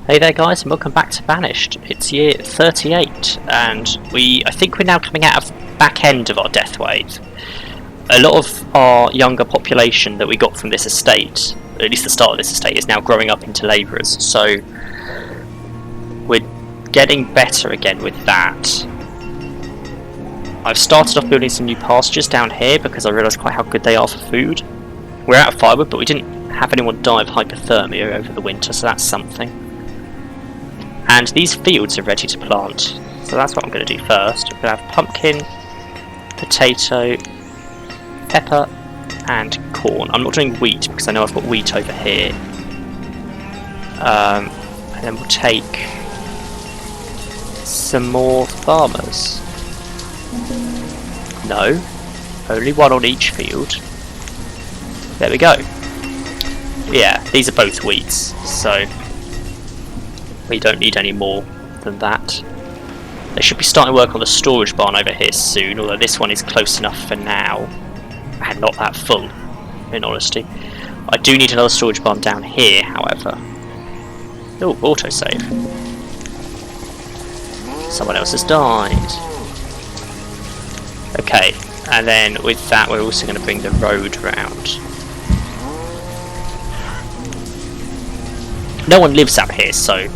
Hey there guys, and welcome back to Banished. It's year 38 and I think we're now coming out of the back end of our death wave. A lot of our younger population that we got from this estate, at least the start of this estate, is now growing up into labourers, so we're getting better again with that. I've started off building some new pastures down here because I realised quite how good they are for food. We're out of firewood, but we didn't have anyone die of hypothermia over the winter, so that's something. And these fields are ready to plant, so that's what I'm going to do first. We're going to have pumpkin, potato, pepper and corn. I'm not doing wheat because I know I've got wheat over here. And then we'll take some more farmers. No, only one on each field. There we go. Yeah, these are both wheats, so we don't need any more than that. They should be starting work on the storage barn over here soon, although this one is close enough for now and not that full, in honesty. I do need another storage barn down here, however. Oh, autosave. Someone else has died. Okay, and then with that we're also going to bring the road round. No one lives out here, so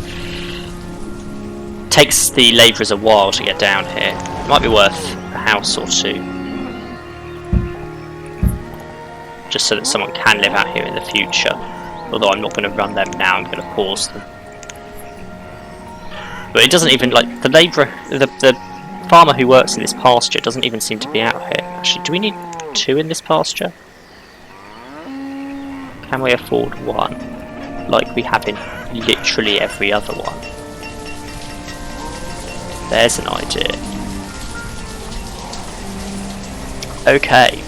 takes the labourers a while to get down here. It might be worth a house or two, just so that someone can live out here in the future. Although I'm not going to run them now, I'm going to pause them. But it doesn't even, like, the labourer, the farmer who works in this pasture doesn't even seem to be out here. Actually, do we need two in this pasture? Can we afford one? Like we have in literally every other one. There's an idea. Okay.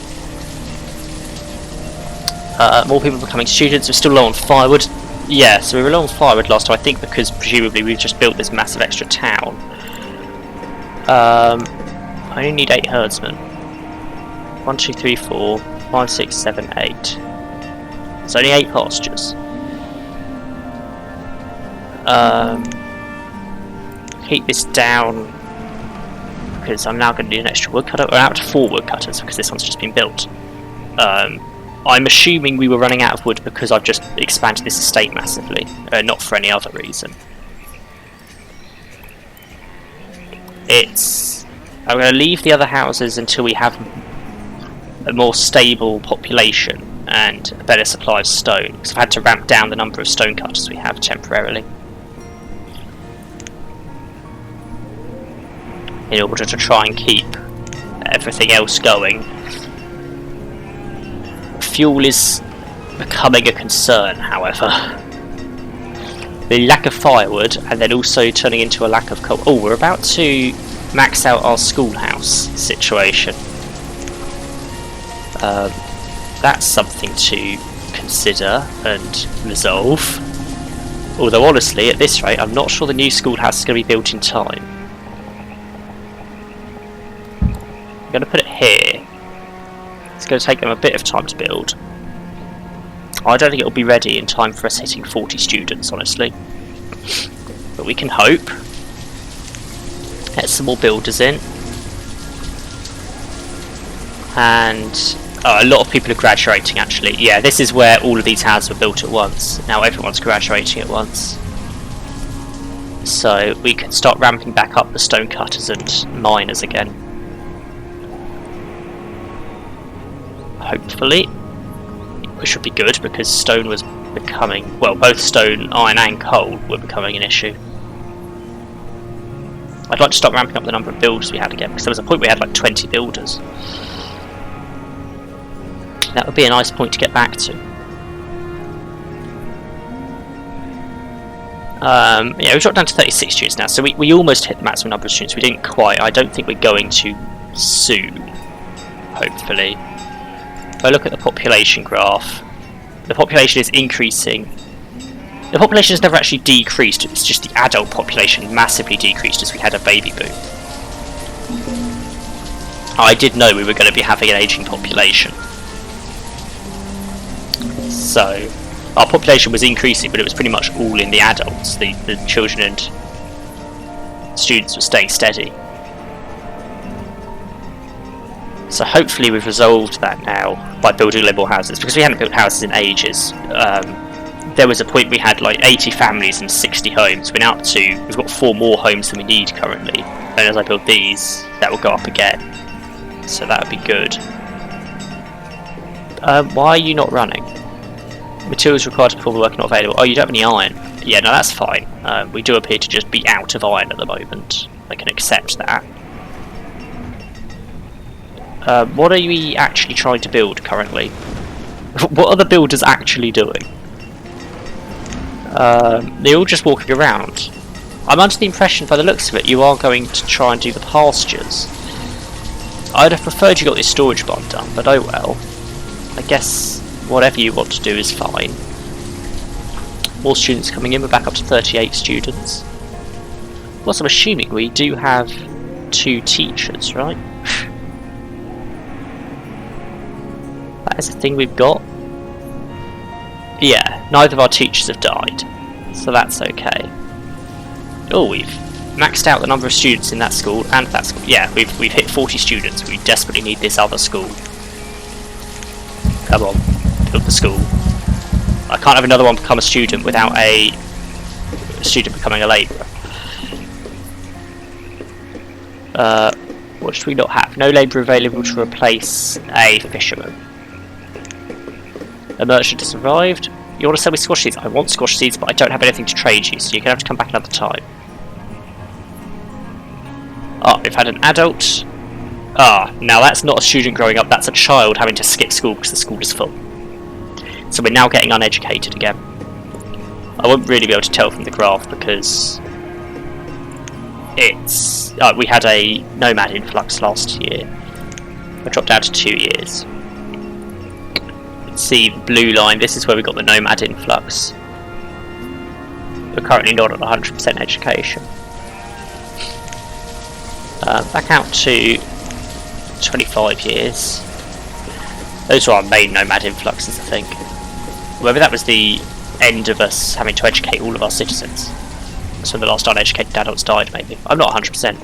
More people becoming students. We're still low on firewood. Yeah, so we were low on firewood last time, I think because presumably we've just built this massive extra town. I only need 8 herdsmen. 1, 2, 3, 4, 5, 6, 7, 8. It's only 8 pastures. Keep this down because I'm now going to need an extra woodcutter. We're out to 4 woodcutters because this one's just been built. I'm assuming we were running out of wood because I've just expanded this estate massively, not for any other reason. I'm going to leave the other houses until we have a more stable population and a better supply of stone, because I've had to ramp down the number of stone cutters we have temporarily in order to try and keep everything else going. Fuel is becoming a concern, however. The lack of firewood and then also turning into a lack of coal. Oh, we're about to max out our schoolhouse situation. That's something to consider and resolve. Although honestly, at this rate, I'm not sure the new schoolhouse is going to be built in time. I'm going to put it here. It's going to take them a bit of time to build. I don't think it'll be ready in time for us hitting 40 students, honestly. But we can hope. Get some more builders in. And a lot of people are graduating, actually. Yeah, this is where all of these houses were built at once. Now everyone's graduating at once. So we can start ramping back up the stone cutters and miners again. Hopefully. Which should be good because stone was becoming, well, both stone, iron and coal were becoming an issue. I'd like to start ramping up the number of builders we had again, because there was a point we had like 20 builders. That would be a nice point to get back to. Yeah, we've dropped down to 36 students now, so we almost hit the maximum number of students. We didn't quite. I don't think we're going to soon, hopefully. If I look at the population graph, the population is increasing. The population has never actually decreased, it's just the adult population massively decreased as we had a baby boom. I did know we were going to be having an ageing population. So, our population was increasing, but it was pretty much all in the adults. The children and students were staying steady. So hopefully we've resolved that now by building a little more houses, because we hadn't built houses in ages. There was a point we had like 80 families and 60 homes. We're now up to, we've got 4 more homes than we need currently, and as I build these, that will go up again. So that would be good. Why are you not running? Materials required to perform the work are not available. Oh, you don't have any iron. Yeah, no, that's fine. We do appear to just be out of iron at the moment. I can accept that. What are we actually trying to build currently? What are the builders actually doing? They're all just walking around. I'm under the impression, by the looks of it, you are going to try and do the pastures. I'd have preferred you got this storage barn done, but oh well. I guess whatever you want to do is fine. More students coming in, we're back up to 38 students. Plus I'm assuming we do have 2 teachers, right? That is the thing we've got. Yeah, neither of our teachers have died, so that's okay. Oh, we've maxed out the number of students in that school and that school. Yeah, we've hit 40 students. We desperately need this other school. Come on, build the school. I can't have another one become a student without a student becoming a labourer. What should we not have? No labourer available to replace a fisherman. A merchant has arrived. You want to sell me squash seeds? I want squash seeds, but I don't have anything to trade you, so you're going to have to come back another time. Ah, we've had an adult. Ah, now that's not a student growing up, that's a child having to skip school because the school is full. So we're now getting uneducated again. I won't really be able to tell from the graph because it's... we had a nomad influx last year. I dropped down to 2 years. See the blue line, this is where we got the nomad influx. We're currently not at 100% education. Back out to 25 years. Those are our main nomad influxes, I think. Whether that was the end of us having to educate all of our citizens. That's when the last uneducated adults died, maybe. I'm not 100%.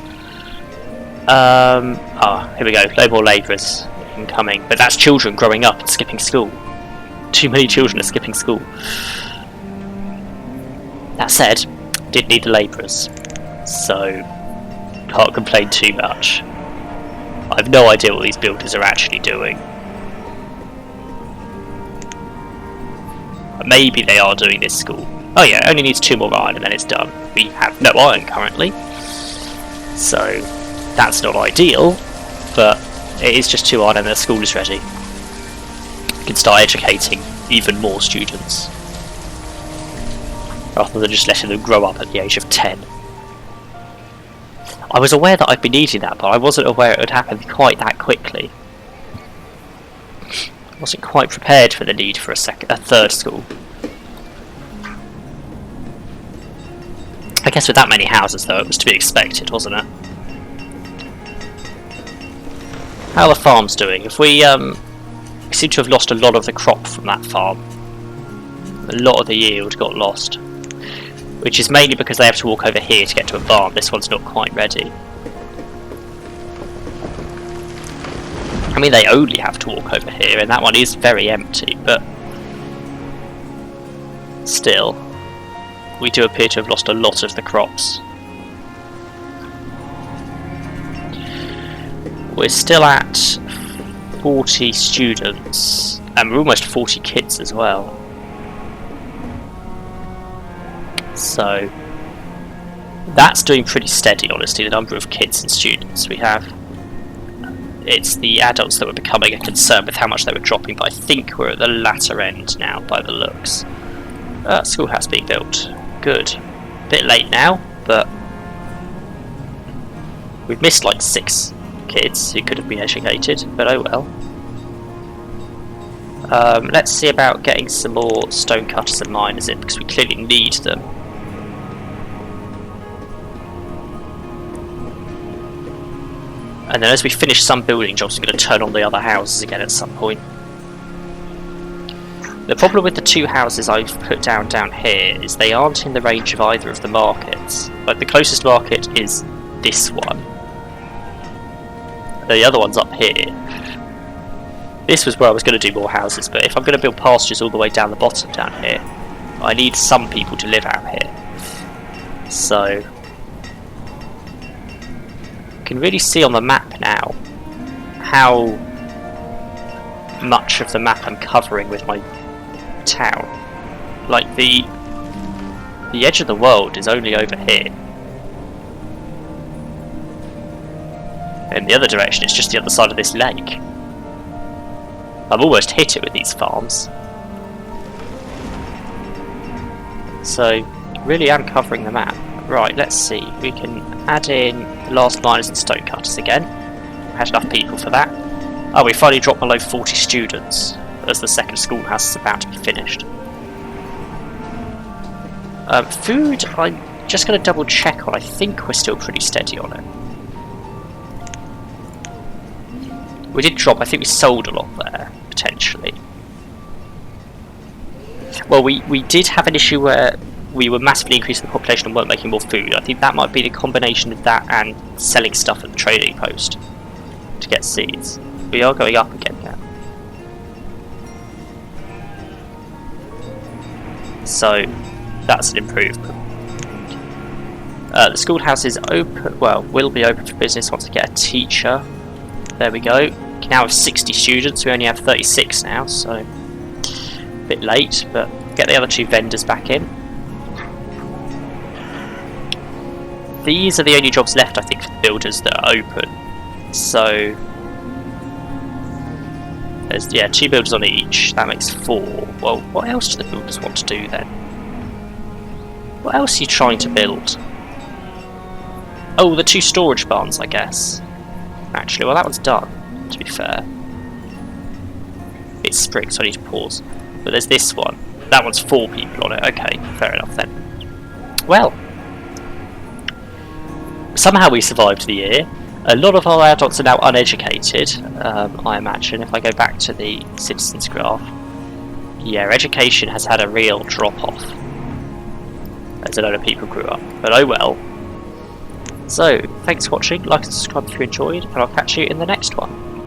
Here we go. No more labourers incoming. But that's children growing up and skipping school. Too many children are skipping school. That said, did need the labourers. So, can't complain too much. I have no idea what these builders are actually doing. Maybe they are doing this school. Oh yeah, it only needs 2 more iron and then it's done. We have no iron currently. So, that's not ideal, but it is just 2 iron and the school is ready. We can start educating even more students. Rather than just letting them grow up at the age of 10. I was aware that I'd be needing that, but I wasn't aware it would happen quite that quickly. I wasn't quite prepared for the need for a 3rd school. I guess with that many houses though, it was to be expected, wasn't it? How are the farms doing? If we seem to have lost a lot of the crop from that farm. A lot of the yield got lost. Which is mainly because they have to walk over here to get to a farm. This one's not quite ready. I mean, they only have to walk over here, and that one is very empty, but still, we do appear to have lost a lot of the crops. We're still at 40 students, and we're almost 40 kids as well. So, that's doing pretty steady, honestly, the number of kids and students we have. It's the adults that were becoming a concern with how much they were dropping, but I think we're at the latter end now, by the looks. Schoolhouse being built. Good. Bit late now, but we've missed like 6 kids who could have been educated, but oh well. Let's see about getting some more stonecutters and miners in, because we clearly need them. And then as we finish some building jobs, I'm going to turn on the other houses again at some point. The problem with the two houses I've put down here is they aren't in the range of either of the markets. Like, the closest market is this one. The other one's up here. This was where I was going to do more houses, but if I'm going to build pastures all the way down the bottom down here, I need some people to live out here. So, you can really see on the map now how much of the map I'm covering with my town. Like, the edge of the world is only over here. In the other direction, it's just the other side of this lake. I've almost hit it with these farms. So, really am covering the map. Right, let's see. We can add in the last miners and stonecutters again. We had enough people for that. Oh, we finally dropped below 40 students as the second schoolhouse is about to be finished. Food, I'm just going to double check on. I think we're still pretty steady on it. We did drop, I think we sold a lot there, potentially. Well, we did have an issue where we were massively increasing the population and weren't making more food. I think that might be the combination of that and selling stuff at the trading post to get seeds. We are going up again now. So, that's an improvement. The schoolhouse is open, well, will be open for business once I get a teacher. There we go. We can now have 60 students, we only have 36 now, so a bit late, but get the other two vendors back in. These are the only jobs left, I think, for the builders that are open. So, there's, yeah, 2 builders on each, that makes 4. Well, what else do the builders want to do then? What else are you trying to build? Oh, the 2 storage barns, I guess. Actually, well, that one's done, to be fair. It's spring, so I need to pause. But there's this one. That one's 4 people on it. Okay, fair enough then. Well, somehow we survived the year. A lot of our adults are now uneducated, I imagine, if I go back to the citizens graph. Yeah, education has had a real drop-off as a load of people grew up. But oh well. So, thanks for watching, like and subscribe if you enjoyed, and I'll catch you in the next one.